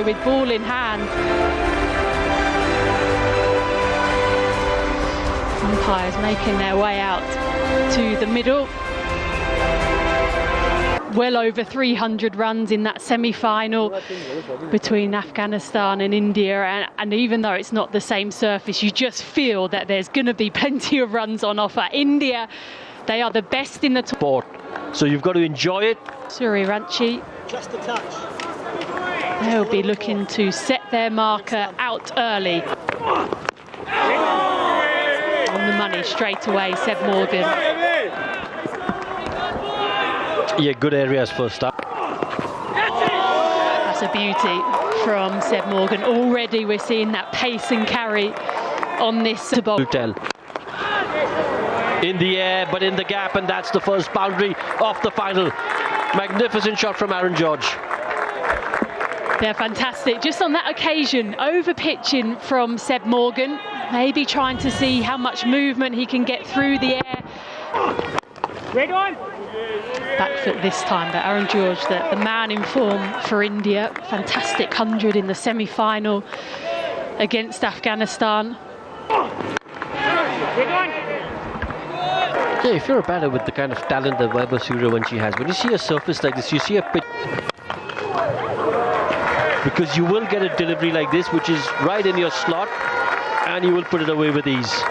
with ball in hand. Umpires making their way out to the middle. Well over 300 runs in that semi-final between Afghanistan and India, and even though it's not the same surface, you just feel that there's going to be plenty of runs on offer. India, they are the best in the sport, so you've got to enjoy it. Surivanshi, just a touch. They'll be looking to set their marker out early. On the money straight away, Seb Morgan. Yeah, good areas first up. That's a beauty from Seb Morgan. Already we're seeing that pace and carry on this ball. In the air, but in the gap, and that's the first boundary of the final. Magnificent shot from Aaron George. They're fantastic. Just on that occasion, over pitching from Seb Morgan, maybe trying to see how much movement he can get through the air. Red one. Back foot this time, but Aaron George, the man in form for India. Fantastic 100 in the semi-final against Afghanistan. Red one. Yeah, if you're a batter with the kind of talent that Vaibhav Surivanshi has, when you see a surface like this, you see a pitch. Because you will get a delivery like this, which is right in your slot, and you will put it away with ease.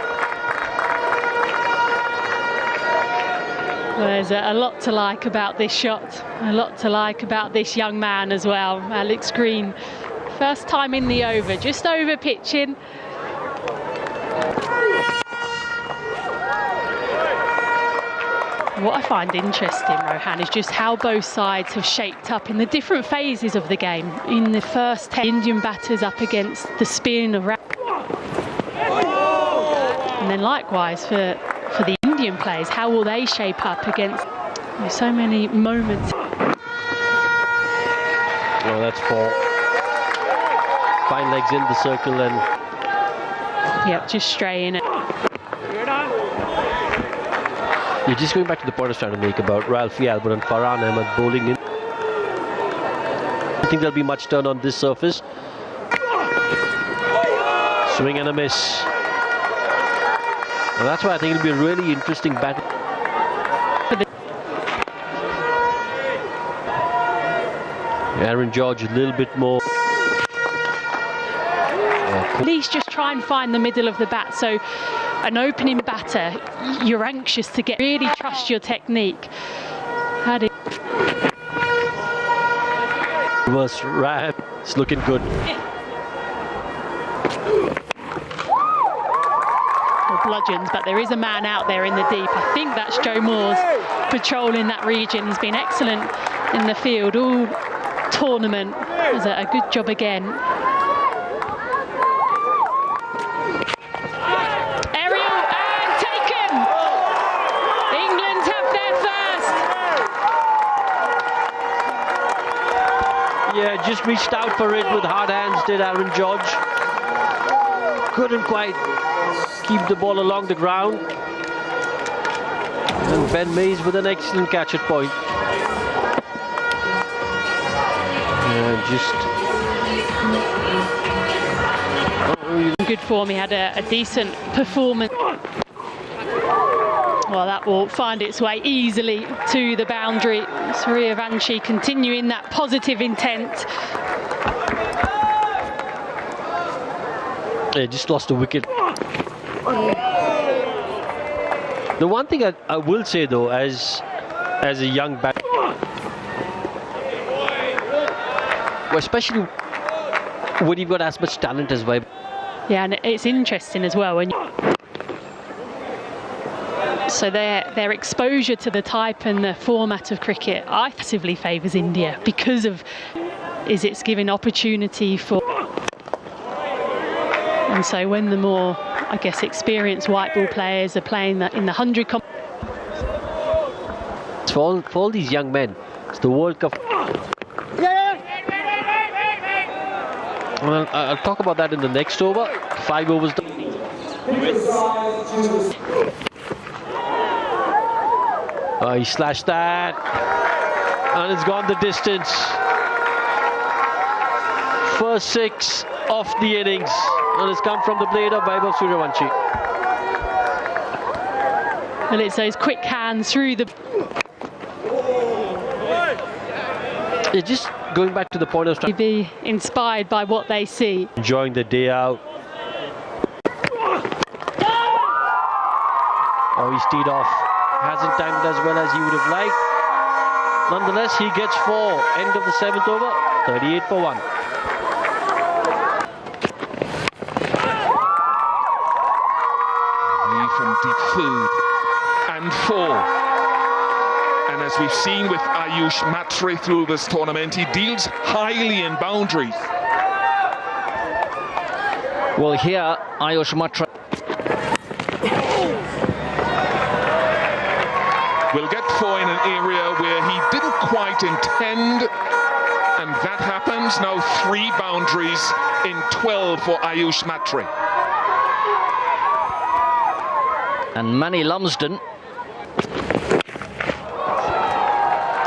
Well, there's a lot to like about this shot, a lot to like about this young man as well. Alex Green, first time in the over, just over pitching. What I find interesting, Rohan, is just how both sides have shaped up in the different phases of the game. In the first 10, Indian batters up against the spin of and then likewise for the Indian players, how will they shape up against so many moments? Well, that's 4. Fine legs in the circle and... Yep, just straying it. You're just going back to the point I was trying to make about Ralphie Albert and Farhan Ahmed bowling in. I think there'll be much turn on this surface. Swing and a miss. And that's why I think it'll be a really interesting battle. Aaron George a little bit more. At least just try and find the middle of the bat. So an opening batter, you're anxious to get, really trust your technique. Reverse wrap, it's looking good. Well, bludgeons, but there is a man out there in the deep. I think that's Joe Moore's patrolling that region. He's been excellent in the field all tournament. Does a good job again. Yeah, just reached out for it with hard hands, did Aaron George. Couldn't quite keep the ball along the ground. And Ben Mays with an excellent catch at point. And good form, he had a decent performance. Well, that will find its way easily to the boundary. Surivanshi continuing that positive intent. Yeah, just lost a wicket. The one thing I will say though, as a young batter, especially when you've got as much talent as well. Yeah, and it's interesting as well when so their exposure to the type and the format of cricket, I massively favours India because of it's giving opportunity for. And so when the more, I guess, experienced white ball players are playing that in the 100 for all these young men, it's the World Cup. Well, I'll talk about that in the next over. 5 overs done. He slashed that, and it's gone the distance. First 6 of the innings, and it's come from the blade of Vaibhav Suryavanshi. And it's those quick hands through the... It's just going back to the point of be inspired by what they see. enjoying the day out. Oh, he's teed off. Hasn't timed it as well as he would have liked. Nonetheless, he gets 4. End of the 7th over, 38 for 1. From deep food and 4. And as we've seen with Ayush Matre through this tournament, he deals highly in boundaries. Well, here, Ayush Matre will get 4 in an area where he didn't quite intend, and that happens. Now 3 boundaries in 12 for Ayush Matre. and Manny Lumsden.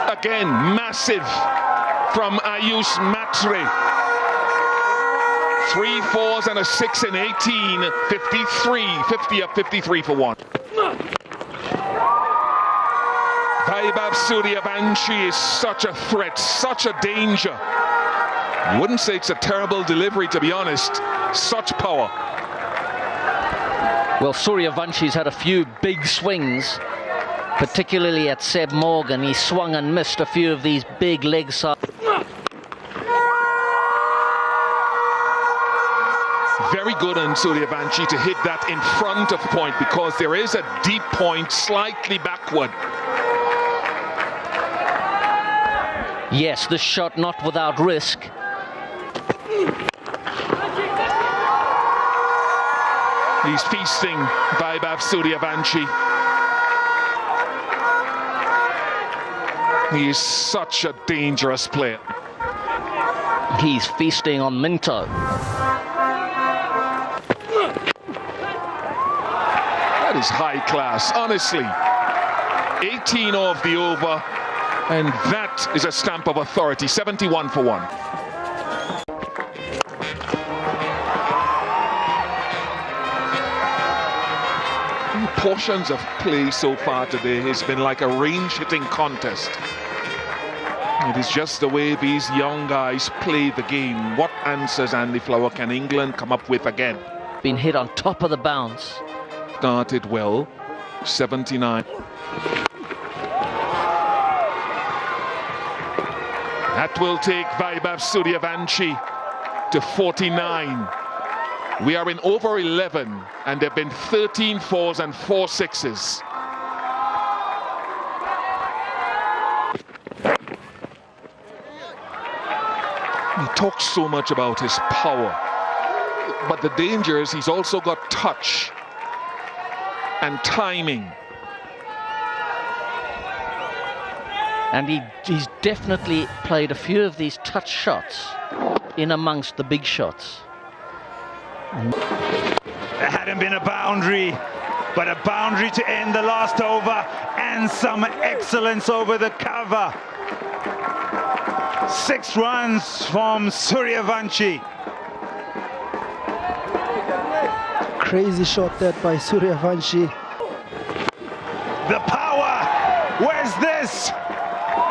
Again, massive from Ayush Matre. 3 4s and a 6 in 18, 53, 50 up 53 for 1. Vaibhav Suryavanshi is such a threat, such a danger. I wouldn't say it's a terrible delivery, to be honest. Such power. Well, Suryavanshi's had a few big swings, particularly at Seb Morgan. He swung and missed a few of these big leg sides. Very good on Suryavanshi to hit that in front of point, because there is a deep point slightly backward. Yes, this shot not without risk. He's feasting, Vaibhav Suryavanshi. He is such a dangerous player. He's feasting on Minto. That is high class, honestly. 18 off the over, and that is a stamp of authority. 71 for 1. Portions of play so far today has been like a range hitting contest. It is just the way these young guys play the game. What answers, Andy Flower, can England come up with again? Been hit on top of the bounce. Started well, 79. That will take Vaibhav Suryavanshi to 49. We are in over 11, and there have been 13 4s and 4 6s. He talks so much about his power, but the danger is he's also got touch and timing. And he's definitely played a few of these touch shots in amongst the big shots. There hadn't been a boundary, but a boundary to end the last over, and some excellence over the cover. 6 runs from Suryavanshi. Crazy shot that by Suryavanshi. The power! Where's this?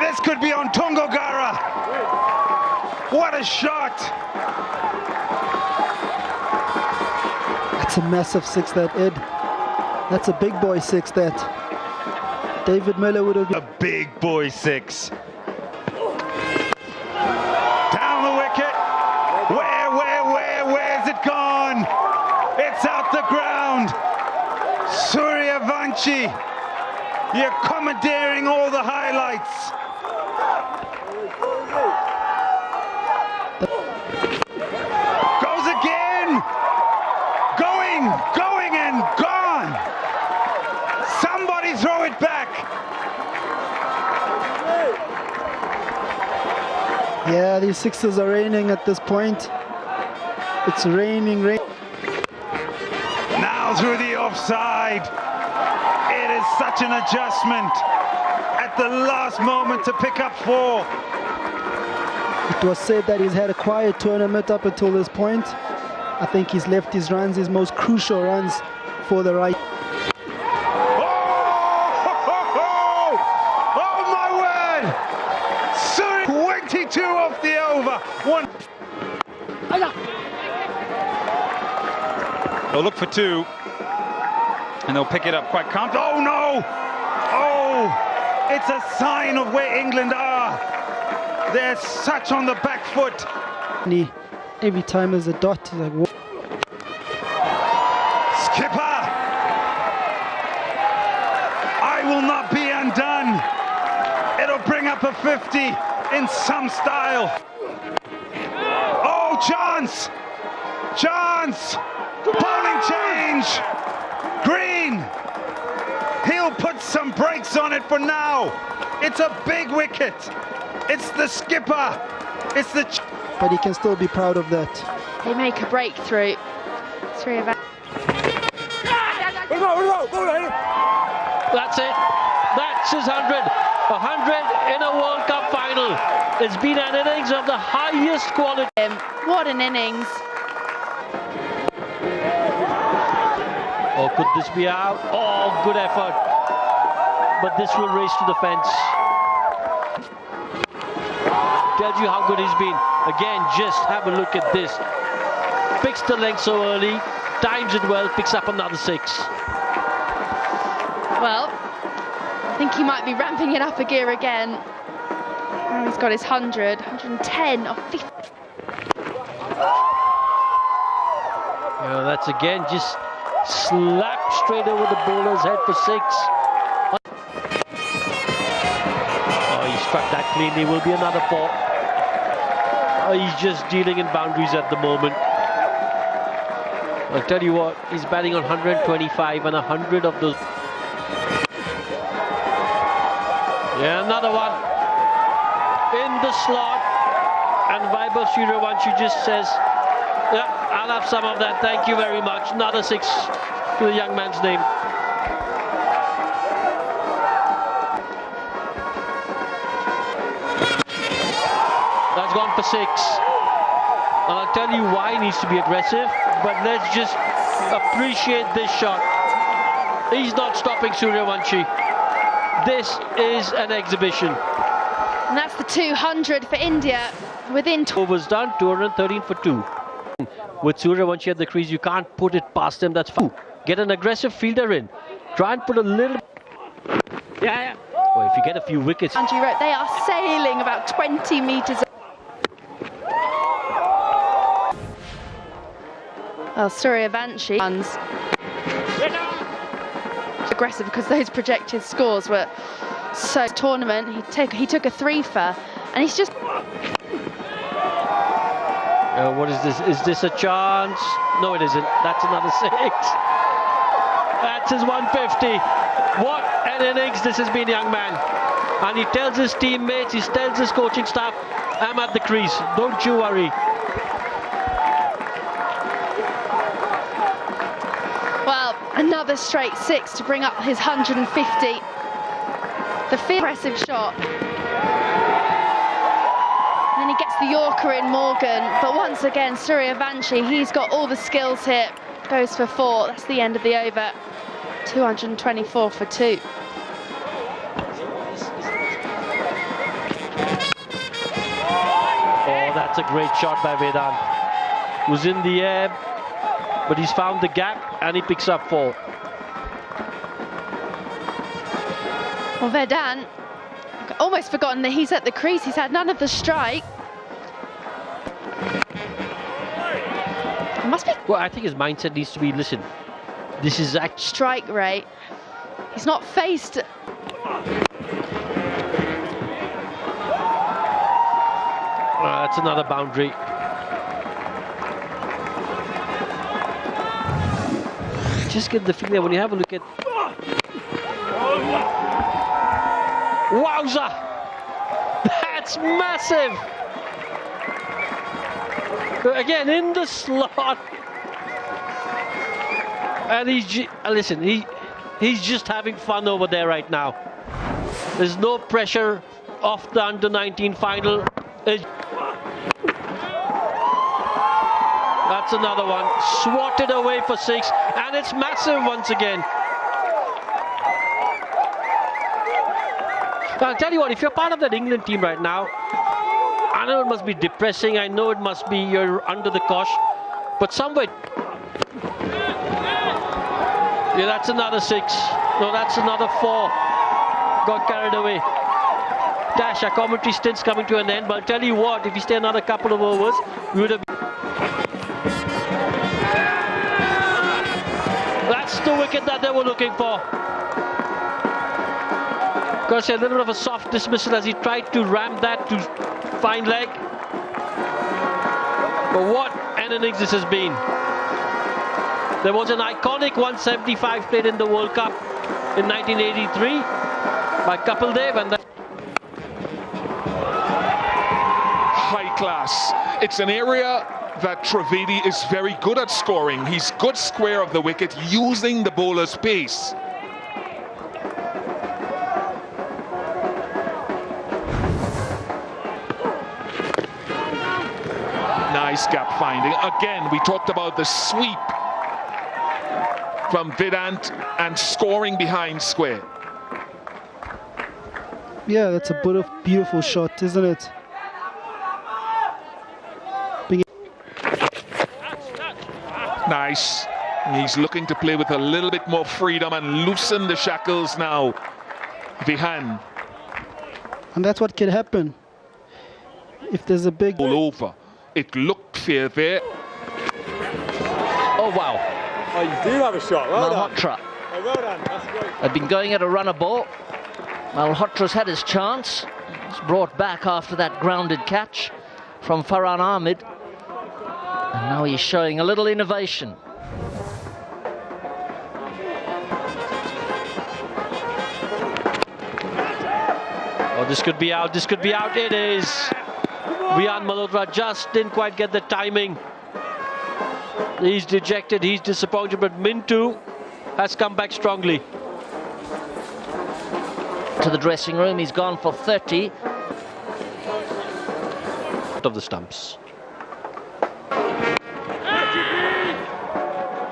This could be on Tungogara. What a shot! That's a massive 6, that, Ed. That's a big boy 6, that. David Miller would have been... A big boy 6. Down the wicket. Where's it gone? It's out the ground. Suryavanshi, you're commandeering all the highlights. Goes again. Going and gone. Somebody throw it back. Yeah, these 6s are raining at this point. It's raining. Now through the offside. It is such an adjustment at the last moment to pick up 4. It was said that he's had a quiet tournament up until this point. I think he's left his runs, his most crucial runs, for the right. Oh my word! 22 off the over. One. They'll look for two, and they'll pick it up quite calm. Oh no! Oh, it's a sign of where England are. They're such on the back foot. Every time there's a dot, he's like, whoa. Skipper! I will not be undone. It'll bring up a 50 in some style. Oh, chance! Chance! Bowling change! Green! He'll put some brakes on it for now. It's a big wicket. It's the skipper. It's the... But he can still be proud of that. They make a breakthrough. That's it. That's his 100. 100 in a World Cup final. It's been an innings of the highest quality. What an innings. Oh, could this be out? Oh, good effort. But this will race to the fence. Tells you how good he's been. Again, just have a look at this. Picks the length so early, times it well, picks up another 6. Well, I think he might be ramping it up a gear again. Now he's got his 100, 110 or 50. Yeah, that's again just slapped straight over the bowler's head for 6. Oh, he struck that cleanly. Will be another 4. Oh, he's just dealing in boundaries at the moment. I'll tell you what, he's batting on 125 and 100 of those. Yeah, another one in the slot, and Vaibhav Suryavanshi just says, yeah, I'll have some of that, thank you very much. Another 6 to the young man's name. That's gone for 6. And I'll tell you why he needs to be aggressive, but let's just appreciate this shot. He's not stopping Suryavanshi. This is an exhibition. And that's the 200 for India within... Overs done, 213 for 2. With Suryavanshi at the crease, you can't put it past him, that's fine. Get an aggressive fielder in. Try and put a little... Yeah. Well, if you get a few wickets... Andrew wrote, they are sailing about 20 metres. Well, Suryavanshi runs aggressive because those projected scores were so tournament. He took a 3-for, and he's just... What is this? Is this a chance? No, it isn't. That's another 6. That's his 150. What an innings this has been, young man. And he tells his teammates, he tells his coaching staff, I'm at the crease. Don't you worry. Well, another straight 6 to bring up his 150. The impressive shot. And then he gets the Yorker in Morgan. But once again, Suryavanshi, he's got all the skills here. Goes for 4. That's the end of the over. 224 for 2. Oh, that's a great shot by Vedant. Was in the air, but he's found the gap and he picks up 4. Well, Vedant, almost forgotten that he's at the crease. He's had none of the strike. It must be... Well, I think his mindset needs to be, listen, this is actually... strike rate. He's not faced... That's another boundary. Just get the feeling that when you have a look at... Wowza! That's massive! Again, in the slot. And listen, he's just having fun over there right now. There's no pressure off the under-19 final. That's another one. Swatted away for 6, and it's massive once again. I'll tell you what, if you're part of that England team right now, I know it must be depressing, I know it must be you're under the cosh, but somewhere... Yeah, that's another 6. No, that's another 4. Got carried away. Dash, our commentary stint's coming to an end, but I'll tell you what, if we stay another couple of overs, we would have... That's the wicket that they were looking for. Because a little bit of a soft dismissal as he tried to ram that to fine leg. But what an innings this has been. There was an iconic 175 played in the World Cup in 1983 by Kapil Dev, and that High class. It's an area that Trivedi is very good at scoring. He's good square of the wicket, using the bowler's pace. Nice gap finding. Again, we talked about the sweep from Vedant and scoring behind square. Yeah, that's a beautiful shot, isn't it? Nice. He's looking to play with a little bit more freedom and loosen the shackles now. Vihan. And that's what can happen if there's a big... All over. It looked fair there. Oh, wow. Oh, you do have a shot. Well done. Malhotra Oh, well done. That's great. had been going at a runner ball. Malhotra's had his chance. He's brought back after that grounded catch from Farhan Ahmed. And now he's showing a little innovation. oh, this could be out, this could be out. It is. Vihan Malhotra just didn't quite get the timing. He's dejected, he's disappointed, but Mintu has come back strongly. To the dressing room, he's gone for 30. Out of the stumps.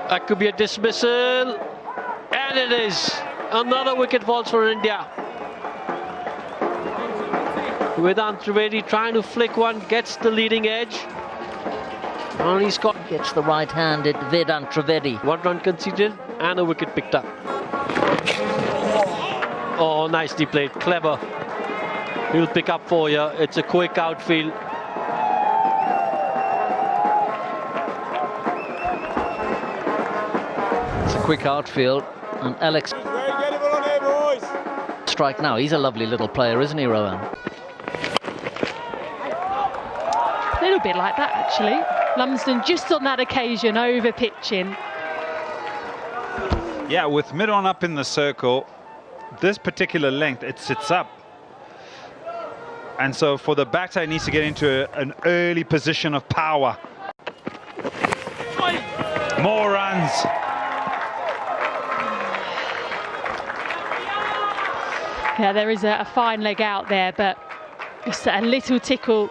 That could be a dismissal, and it is. Another wicket falls for India. Vedant Trivedi trying to flick one, gets the leading edge. And he's got Gets the right-handed Vedant Trivedi. 1 run conceded and a wicket picked up. Oh, nicely played, clever. He'll pick up for you. It's a quick outfield. It's a quick outfield, and Alex strike now. He's a lovely little player, isn't he, Rowan? A little bit like that, actually. Lumsden just on that occasion over pitching. Yeah, with mid-on up in the circle, this particular length, it sits up. And so for the batter, he needs to get into an early position of power. More runs. Yeah, there is a fine leg out there, but just a little tickle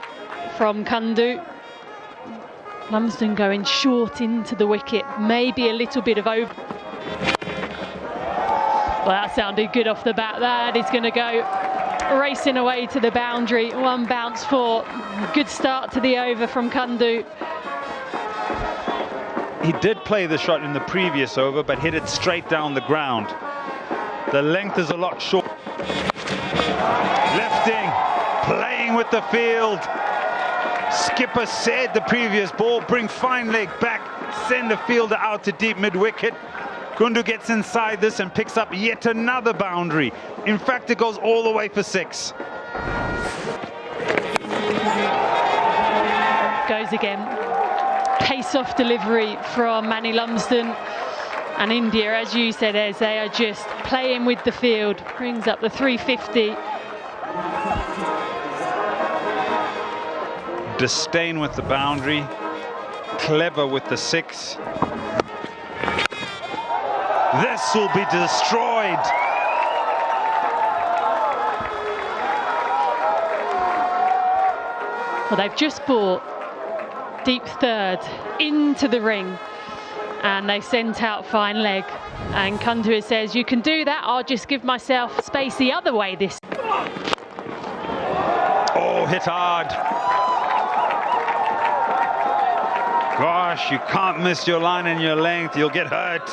from Kundu. Lumsden going short into the wicket, maybe a little bit of over. Well, that sounded good off the bat. That is going to go racing away to the boundary. 1 bounce for. Good start to the over from Kundu. He did play the shot in the previous over, but hit it straight down the ground. The length is a lot short. Lifting, playing with the field. Skipper said the previous ball, bring fine leg back, send the fielder out to deep mid-wicket. Kundu gets inside this and picks up yet another boundary. In fact, it goes all the way for 6. Goes again. Pace-off delivery from Manny Lumsden. And India, as you said, Ez, they are just playing with the field. Brings up the 350. Disdain with the boundary, clever with the 6. This will be destroyed. Well, they've just bought deep third into the ring, and they sent out fine leg. And Kundua says, you can do that, I'll just give myself space the other way this. Oh, hit hard. Gosh, you can't miss your line and your length, you'll get hurt.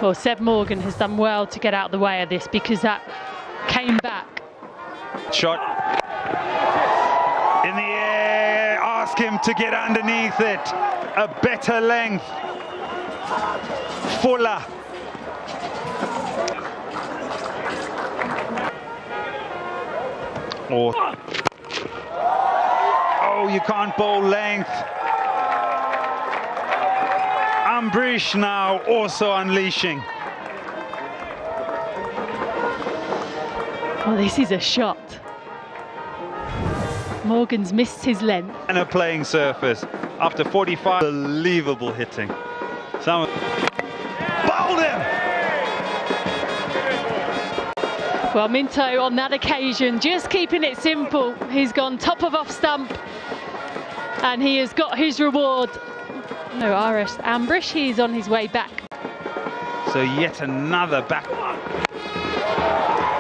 Well, Seb Morgan has done well to get out the way of this, because that came back. Shot in the air, ask him to get underneath it. A better length. Fuller. Oh, you can't bowl length. Ambrish now also unleashing. Well, this is a shot. Morgan's missed his length. And a playing surface after 45. Unbelievable hitting. Someone bowled him. Well, Minto on that occasion just keeping it simple. He's gone top of off stump and he has got his reward. No, RS Ambrish, he's on his way back. So yet another back.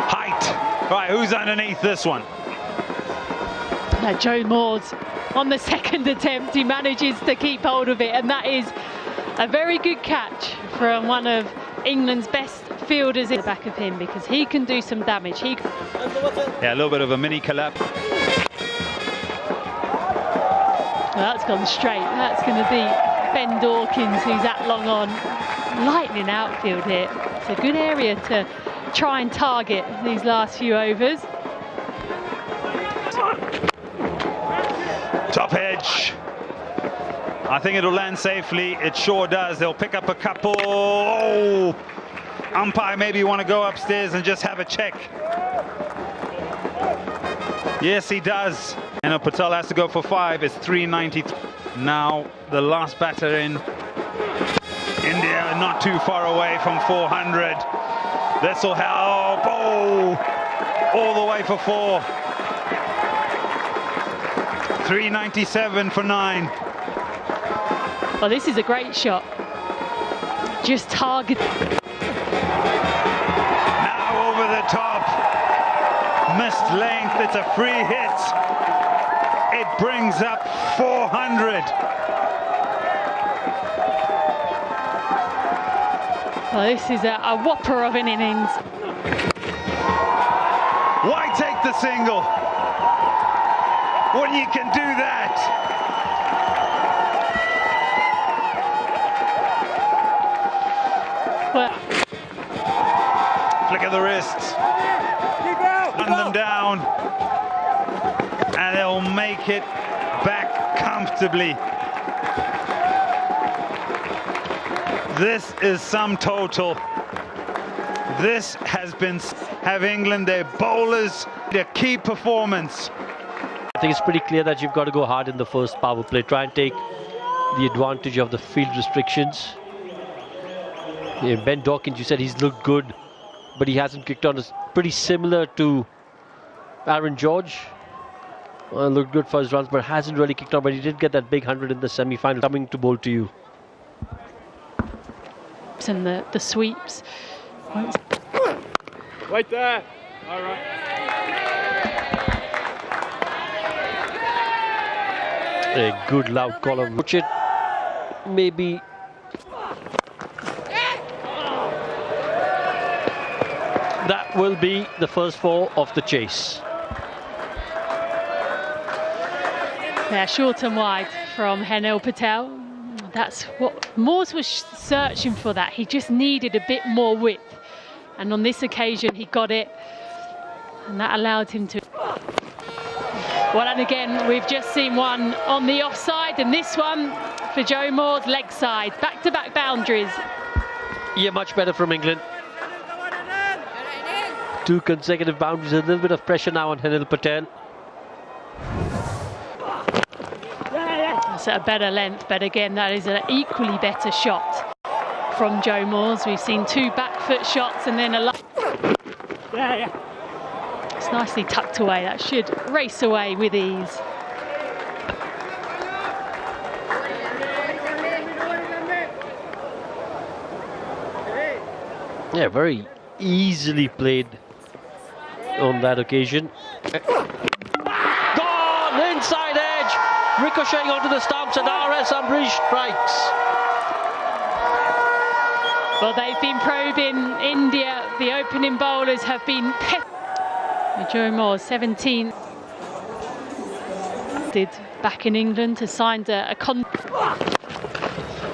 Height. Right, who's underneath this one? Joe Moores on the second attempt, he manages to keep hold of it, and that is a very good catch from one of England's best fielders in the back of him, because he can do some damage. Yeah, a little bit of a mini collapse. Well, that's gone straight. That's going to be Ben Dawkins, who's at long on. Lightning outfield here. It's a good area to try and target these last few overs. Top edge. I think it'll land safely. It sure does. They'll pick up a couple. Oh, umpire maybe want to go upstairs and just have a check. Yes, he does. And Patel has to go for 5. It's 393. Now the last batter in India, not too far away from 400. This will help. Oh, all the way for 4. 397 for 9. Well, this is a great shot. Just target. Now over the top. Missed length. It's a free hit. It brings up 400. Well, this is a whopper of an innings. Why take the single when you can do that? Well, Flick of the wrists. Run them down. And they'll make it back comfortably. This is sum total. This has been have England, their bowlers, their key performance. I think it's pretty clear that you've got to go hard in the first power play. Try and take the advantage of the field restrictions. Yeah, Ben Dawkins, you said he's looked good, but he hasn't kicked on. It's pretty similar to Aaron George. Looked good for his runs, but hasn't really kicked on. But he did get that big 100 in the semi-final. Coming to bowl to you. and the sweeps. Right there. All right. A good loud call of watch it. Maybe that will be the first 4 of the chase. Yeah, short and wide from Henil Patel. That's what Moores was searching for, that he just needed a bit more width, and on this occasion he got it, and that allowed him to. Well, and again we've just seen one on the offside, and this one for Joe Moore's leg side, back-to-back boundaries. Yeah, much better from England. 2 consecutive boundaries, a little bit of pressure now on Henil Patel. That's at a better length, but again that is an equally better shot from Joe Moores. We've seen 2 back foot shots and then a it's nicely tucked away. That should race away with ease. Yeah, very easily played on that occasion. Gone! Inside edge! Ricocheting onto the stumps and RS Ambrish strikes. Well, they've been probing India. The opening bowlers have been Joe Moore, 17th. Did back in England to sign a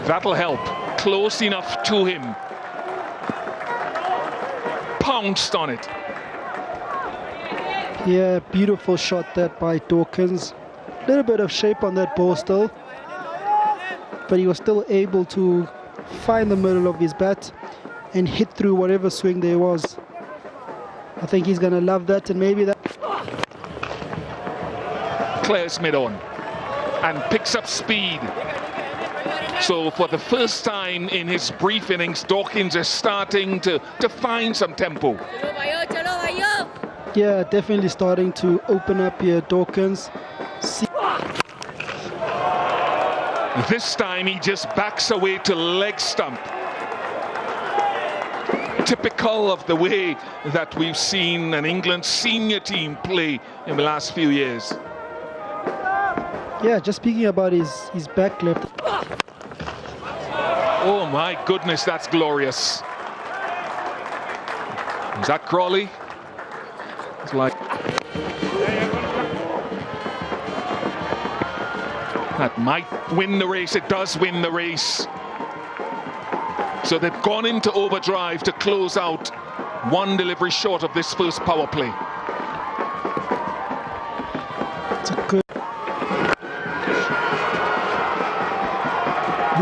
That'll help. Close enough to him. Pounced on it. Yeah, beautiful shot that by Dawkins. Little bit of shape on that ball still, but he was still able to find the middle of his bat and hit through whatever swing there was. I think he's going to love that, and maybe that. Clears mid-on and picks up speed. So for the first time in his brief innings, Dawkins is starting to find some tempo. Yeah, definitely starting to open up here, Dawkins. This time he just backs away to leg stump. Typical of the way that we've seen an England senior team play in the last few years. Yeah, just speaking about his back left. Oh my goodness, that's glorious. Is that Crawley? It's like that might win the race. It does win the race. So they've gone into overdrive to close out, one delivery short of this first power play. It's a good.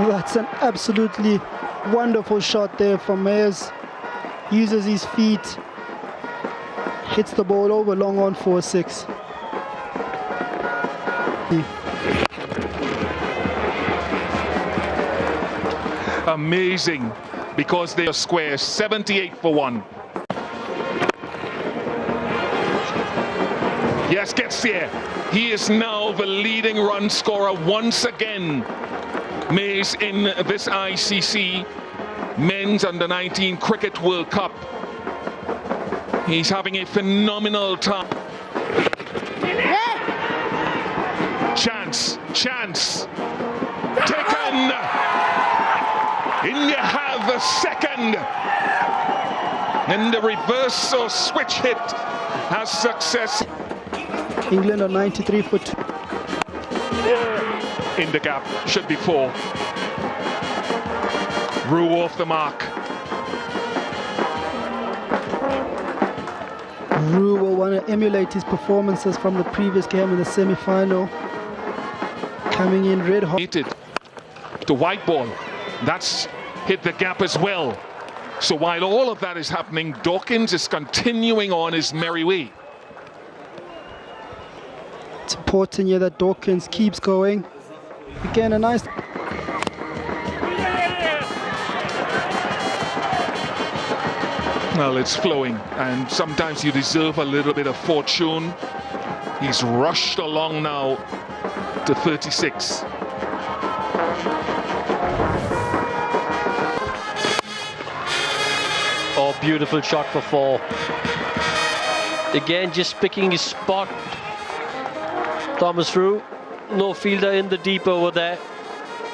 That's an absolutely wonderful shot there from Mayers. Uses his feet, hits the ball over long on for a 6. Amazing, because they are square. 78 for 1. Yes, gets there. He is now the leading run scorer once again. Mays in this ICC Men's Under-19 Cricket World Cup. He's having a phenomenal time. Chance, taken. India have a second. And the reverse or switch hit has success. England are 93 for 2. In the gap, should be 4. Rue off the mark. Rue will want to emulate his performances from the previous game in the semi-final. Coming in red hot. To white ball. That's hit the gap as well. So while all of that is happening, Dawkins is continuing on his merry way. It's important here that Dawkins keeps going. Again, a nice. Well, it's flowing, and sometimes you deserve a little bit of fortune. He's rushed along now to 36. Oh, beautiful shot for 4. Again, just picking his spot. Thomas Rue, no fielder in the deep over there.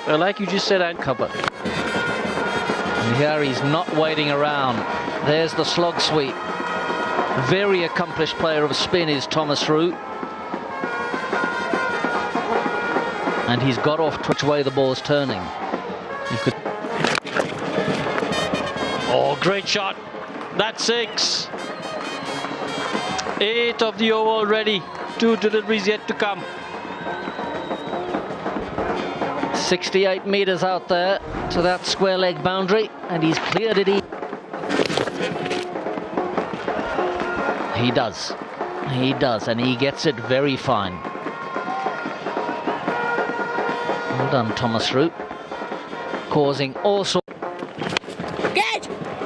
And like you just said, and cover. And here he's not waiting around. There's the slog sweep. Very accomplished player of spin is Thomas Rue. And he's got off to which way the ball's turning. He could. oh, great shot. That's 6. 8 of the over already. 2 deliveries yet to come. 68 metres out there to that square leg boundary, and he's cleared it. He does, and he gets it very fine. Well done, Thomas Rue, causing all sorts.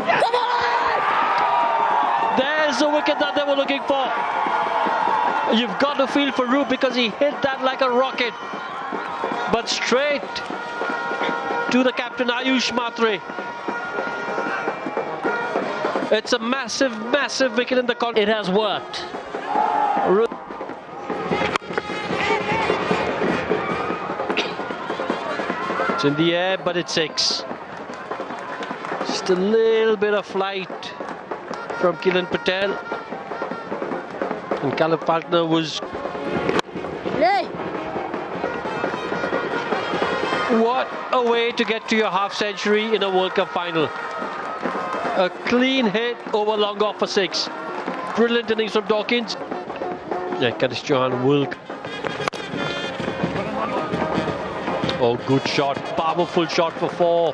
Come on! There's the wicket that they were looking for. You've got to feel for Rue because he hit that like a rocket. But straight to the captain Ayush Matre. It's a massive, massive wicket in the contest. It has worked. It's in the air, but it's 6. Just a little bit of flight from Kiran Patel. And Caleb Falconer was... What a way to get to your half century in a World Cup final. A clean hit over long off for 6. Brilliant innings from Dawkins. Yeah, Curtis Johan will... Oh, good shot. Powerful shot for 4.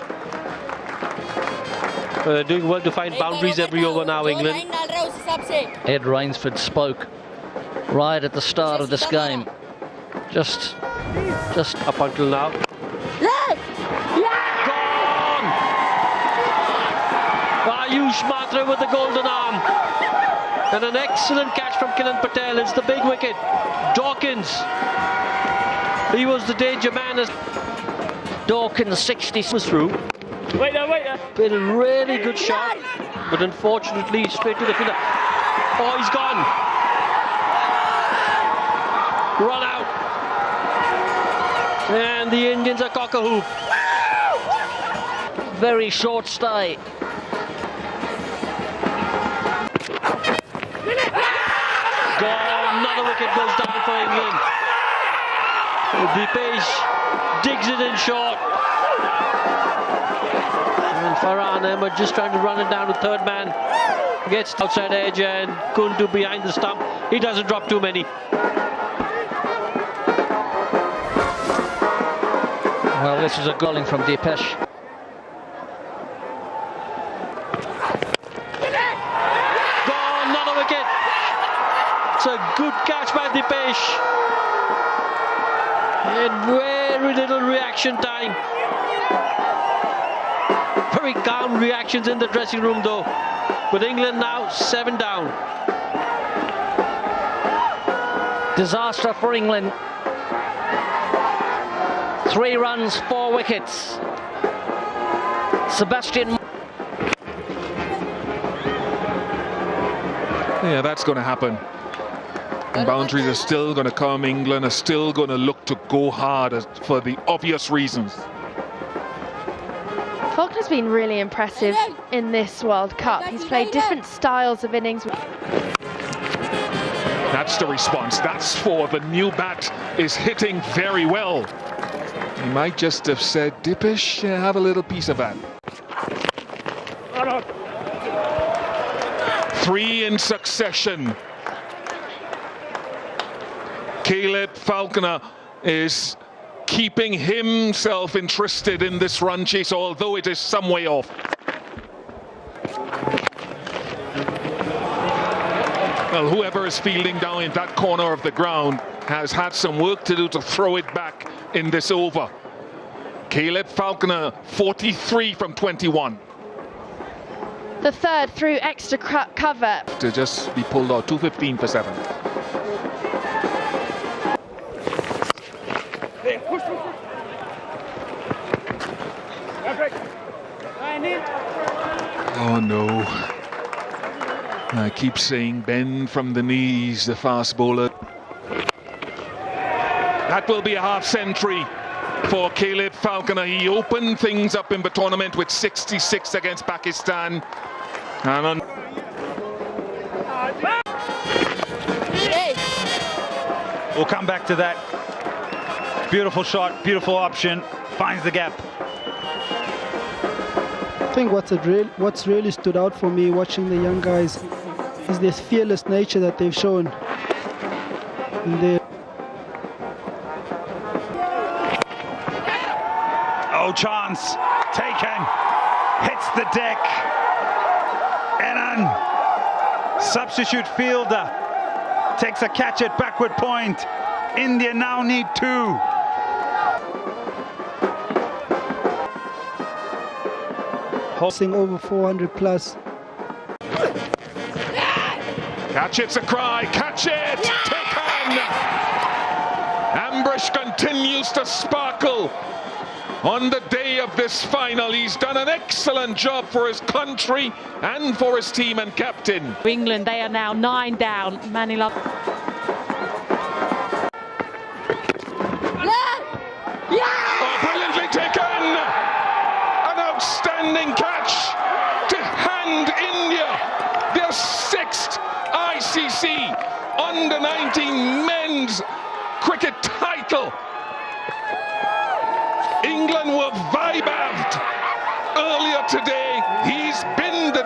Doing well to find boundaries every over now, England. Ed Rainsford spoke right at the start of this game. Just Up until now. Gone! Ayush Matre with the golden arm. And an excellent catch from Kiran Patel. It's the big wicket. Dawkins. He was the danger man. As Dawkins 60 was through. Wait there. Been a really good shot. But unfortunately, straight to the fielder. Oh, he's gone. Run out. And the Indians are cock-a-hoop. very short stay. Another wicket goes down for England. Dipesh digs it in short. And Farhan Ahmed just trying to run it down to third man. Gets outside edge and Kundu behind the stump. He doesn't drop too many. Well, this is a goaling from Dipesh. Another wicket. It's a good catch by Dipesh. And very little reaction time. Very calm reactions in the dressing room though. But England now 7 down. Disaster for England. 3 runs, 4 wickets. Sebastian. Yeah, that's going to happen. And boundaries are still going to come. England are still going to look to go hard for the obvious reasons. Falconer's been really impressive in this World Cup. He's played different styles of innings. That's the response. That's for the new bat is hitting very well. He might just have said, Dipesh, have a little piece of that. 3 in succession. Caleb Falconer is keeping himself interested in this run chase, although it is some way off. Well, whoever is fielding down in that corner of the ground has had some work to do to throw it back in this over. Caleb Falconer, 43 from 21. The third through extra cover. To just be pulled out, 215 for 7. Oh no. I keep saying bend from the knees, the fast bowler. That will be a half century for Caleb Falconer. He opened things up in the tournament with 66 against Pakistan. And We'll come back to that. Beautiful shot, beautiful option, finds the gap. I think what's really stood out for me watching the young guys is this fearless nature that they've shown. Oh, chance taken, hits the deck. Anand, substitute fielder, takes a catch at backward point. India now need 2. Holding over 400 plus. catch it's a cry, catch it! Taken! Ambrish continues to sparkle. on the day of this final. He's done an excellent job for his country and for his team and captain. England, they are now 9 down. Manila. Oh, brilliantly taken! An outstanding catch to hand India their 6th ICC Under-19 men's cricket title. England were vibed earlier today. He's been the...